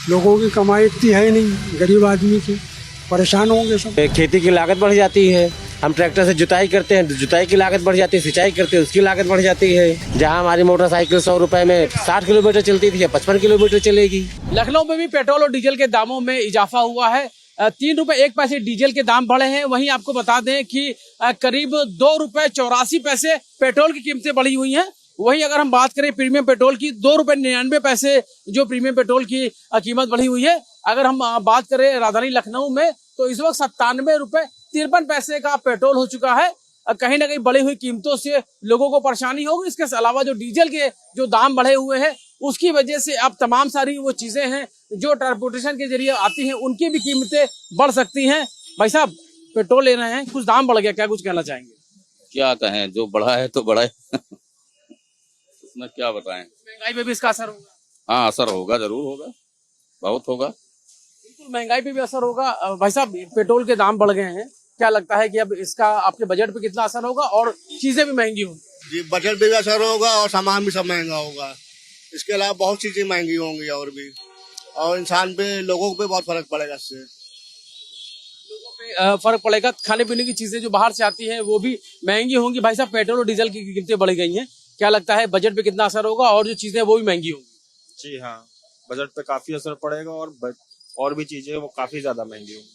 लोगों की कमाई इतनी है नहीं, गरीब आदमी की परेशान होंगे सब। खेती की लागत बढ़ जाती है, हम ट्रैक्टर से जुताई करते हैं, जुताई की लागत बढ़ जाती है, सिंचाई करते हैं उसकी लागत बढ़ जाती है। जहां हमारी मोटरसाइकिल 100 रुपए में 60 किलोमीटर चलती थी, 55 किलोमीटर चलेगी। लखनऊ में भी पेट्रोल और डीजल के दामों में इजाफा हुआ है। 3 रुपए 1 पैसे डीजल के दाम बढ़े हैं। वहीं आपको बता दें कि करीब 2 रुपए 84 पैसे पेट्रोल की कीमतें बढ़ी हुई हैं। वहीं अगर हम बात करें प्रीमियम पेट्रोल की, 2 रुपए 99 पैसे जो प्रीमियम पेट्रोल की कीमत बढ़ी हुई है। अगर हम बात करें राजधानी लखनऊ में तो इस वक्त 97 रुपए 53 पैसे का पेट्रोल हो चुका है। कहीं ना कहीं बढ़ी हुई कीमतों से लोगों को परेशानी होगी। इसके अलावा जो डीजल के जो दाम बढ़े हुए हैं उसकी वजह से अब तमाम सारी वो चीजें हैं जो ट्रांसपोर्टेशन के जरिए आती हैं उनकी भी कीमतें बढ़ सकती हैं। भाई साहब, पेट्रोल ले रहे हैं, कुछ दाम बढ़ गया, क्या कुछ कहना चाहेंगे? क्या कहें, जो बढ़ा है तो बढ़ा है उसमें क्या बताएं। महंगाई पे भी इसका असर होगा? हाँ, असर होगा, जरूर होगा, बहुत होगा। बिल्कुल, महंगाई पे भी असर होगा। भाई साहब, पेट्रोल के दाम बढ़ गए हैं, क्या लगता है कि अब इसका आपके बजट पे कितना असर होगा और चीजें भी महंगी होंगी? जी, बजट पे भी असर होगा और सामान भी सब महंगा होगा। इसके अलावा बहुत चीजें महंगी होंगी और भी, और इंसान पे, लोगों पे बहुत फर्क पड़ेगा इससे। लोगों पे फर्क पड़ेगा। खाने पीने की चीजें जो बाहर से आती हैं वो भी महंगी होंगी। भाई साहब, पेट्रोल और डीजल की कीमतें बढ़ गई हैं, क्या लगता है बजट पे कितना असर होगा और जो चीजें वो भी महंगी होंगी? जी हाँ, बजट पे काफी असर पड़ेगा और भी चीजें वो काफी ज्यादा महंगी होंगी।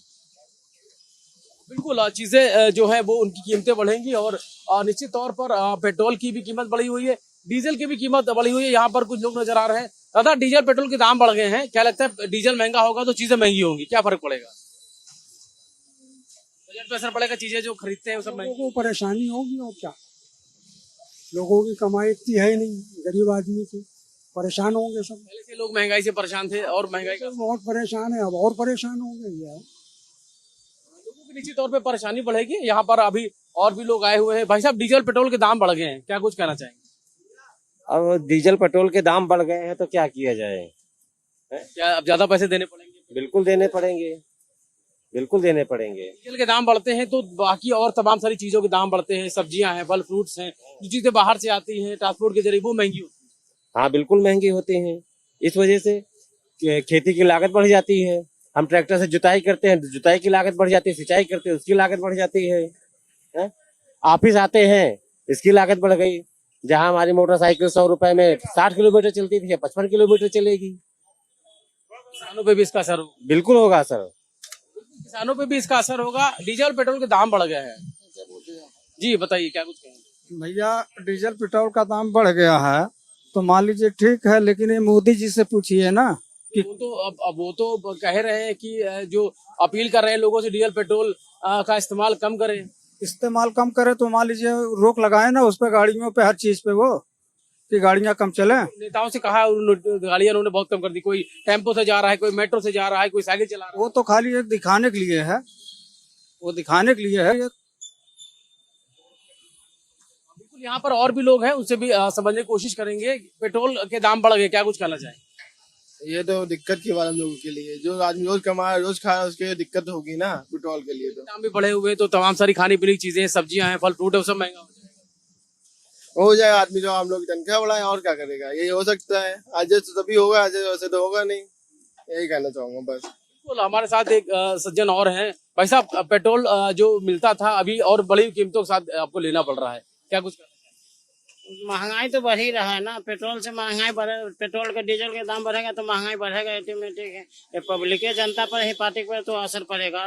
बिल्कुल, चीजें जो है वो उनकी कीमतें बढ़ेंगी और निश्चित तौर पर पेट्रोल की भी कीमत बढ़ी हुई है, डीजल की भी कीमत बढ़ी हुई है। यहाँ पर कुछ लोग नजर आ रहे हैं। दादा, डीजल पेट्रोल के दाम बढ़ गए हैं, क्या लगता है डीजल महंगा होगा तो चीजें महंगी होंगी, क्या फर्क पड़ेगा? बजट पे असर पड़ेगा, चीजें जो खरीदते हैं वो सब महंगी। लोगों को परेशानी होगी और क्या, लोगों की कमाई इतनी है नहीं, गरीब आदमी की परेशान होंगे सब। पहले से लोग महंगाई से परेशान थे और महंगाई का बहुत परेशान है, अब और परेशान होंगे यार। लोगों की निश्चित तौर पे परेशानी बढ़ेगी। यहाँ पर अभी और भी लोग आए हुए हैं। भाई साहब, डीजल पेट्रोल के दाम बढ़ गए हैं, क्या कुछ कहना चाहेंगे? अब डीजल पेट्रोल के दाम बढ़ गए हैं तो क्या किया जाए? क्या अब ज्यादा पैसे देने पड़ेंगे? बिल्कुल देने पड़ेंगे, बिल्कुल देने पड़ेंगे। डीजल के दाम बढ़ते हैं तो बाकी और तमाम सारी चीजों के दाम बढ़ते हैं। सब्जियां हैं, फल फ्रूट्स हैं, जो चीजें बाहर से आती हैं ट्रांसपोर्ट के जरिए वो महंगी होती है। हाँ, बिल्कुल महंगी होती हैं। इस वजह से खेती की लागत बढ़ जाती है, हम ट्रैक्टर से जुताई करते हैं, जुताई की लागत बढ़ जाती है, सिंचाई करते हैं उसकी लागत बढ़ जाती है? ऑफिस आते हैं, इसकी लागत बढ़ गई। जहां हमारी मोटरसाइकिल 100 रुपए में 60 किलोमीटर चलती थी, 55 किलोमीटर चलेगी। किसानों पे भी इसका असर होगा। बिल्कुल होगा सर। किसानों पे भी इसका असर होगा। डीजल पेट्रोल के दाम बढ़ गए हैं। जी बताइए, क्या कुछ कहेंगे? भैया, डीजल पेट्रोल का दाम बढ़ गया है तो मान लीजिए ठीक है, लेकिन ये मोदी जी से पूछिए ना कि वो तो अब वो तो कह रहे हैं कि जो अपील कर रहे हैं लोगों से डीजल पेट्रोल का इस्तेमाल कम करें। इस्तेमाल कम करे तो मान लीजिए रोक लगाए ना उस पे, गाड़ियों पे, हर चीज पे, वो कि गाड़ियां कम चले। नेताओं से कहा, गाड़ियां उन्होंने बहुत कम कर दी। कोई टेम्पो से जा रहा है, कोई मेट्रो से जा रहा है, कोई साइकिल चला रहा है। वो तो खाली एक दिखाने के लिए है, वो दिखाने के लिए है। बिल्कुल, यहाँ पर और भी लोग हैं, उनसे भी समझने की कोशिश करेंगे। पेट्रोल के दाम बढ़ गए, क्या कुछ कहना चाहेंगे? ये तो दिक्कत की बात हम लोगों के लिए, जो आदमी रोज कमा रोज खा उसके लिए दिक्कत होगी ना पेट्रोल के लिए। तो दाम भी बढ़े हुए तो तमाम सारी खाने पीने की चीजें, सब्जियां हैं, फल फ्रूट है, वो सब महंगा हो जाए आदमी, जो हम लोग तनख्वाह बढ़ाए और क्या करेगा, यही हो सकता है। आज तो तभी होगा, आज वैसे तो होगा नहीं, यही कहना चाहूंगा बस। बिल्कुल, हमारे साथ एक सज्जन और हैं। भाई साहब, पेट्रोल जो मिलता था अभी और बड़ी कीमतों के साथ आपको लेना पड़ रहा है, क्या कुछ? महंगाई तो बढ़ ही रहा है ना, पेट्रोल से महंगाई बढ़े, पेट्रोल का डीजल के दाम बढ़ेगा तो महंगाई बढ़ेगा ऑटोमेटिक है। ये पब्लिक के जनता पर ही, पार्टी पर तो असर पड़ेगा।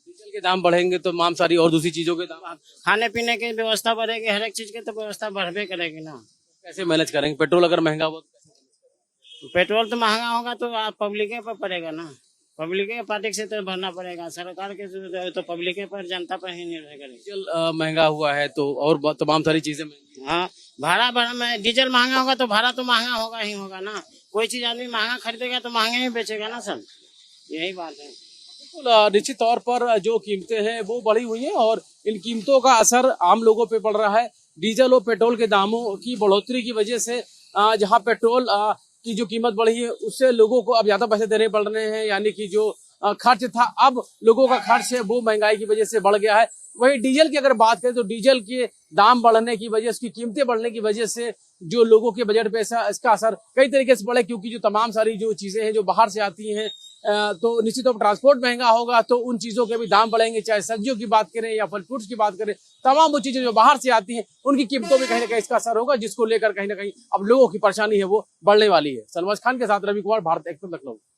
डीजल के दाम बढ़ेंगे तो तमाम सारी और दूसरी चीजों के दाम, खाने पीने की व्यवस्था बढ़ेगी, हर एक चीज की तो व्यवस्था बढ़बे करेगी ना। कैसे मैनेज करेंगे? पेट्रोल अगर महंगा हो तो पेट्रोल तो महंगा होगा तो पब्लिक पर पड़ेगा ना, पब्लिक के पार्टी से तो भरना पड़ेगा। सरकार के तो पब्लिक पर, जनता पर ही निर्भर करेगी। डीजल महंगा हुआ है तो और तमाम सारी चीजें महंगी। हाँ, भाड़ा में डीजल महंगा होगा तो भाड़ा तो महंगा होगा ही होगा ना। कोई चीज आदमी महंगा खरीदेगा तो महंगा ही बेचेगा ना सर, यही बात है। बिल्कुल, निश्चित तौर पर जो कीमतें हैं वो बढ़ी हुई हैं और इन कीमतों का असर आम लोगों पे पड़ रहा है। डीजल और पेट्रोल के दामों की बढ़ोतरी की वजह से जहां पेट्रोल की जो कीमत बढ़ी है उससे लोगों को अब ज्यादा पैसे देने पड़ रहे हैं, यानी कि जो खर्च था, अब लोगों का खर्च है वो महंगाई की वजह से बढ़ गया है। वही डीजल की अगर बात करें तो डीजल के दाम बढ़ने की वजह, उसकी कीमतें बढ़ने की वजह से जो लोगों के बजट पे इसका असर कई तरीके से पड़े, क्योंकि जो तमाम सारी जो चीजें हैं जो बाहर से आती हैं तो निश्चित तौर पर ट्रांसपोर्ट महंगा होगा तो उन चीजों के भी दाम बढ़ेंगे। चाहे सब्जियों की बात करें या फल फ्रूट्स की बात करें, तमाम वो चीजें जो बाहर से आती हैं उनकी कीमतों में कहीं ना कहीं इसका असर होगा, जिसको लेकर कहीं ना कहीं अब लोगों की परेशानी है वो बढ़ने वाली है। सलमान खान के साथ रवि कुमार, भारत एक्सप्रेस, लखनऊ।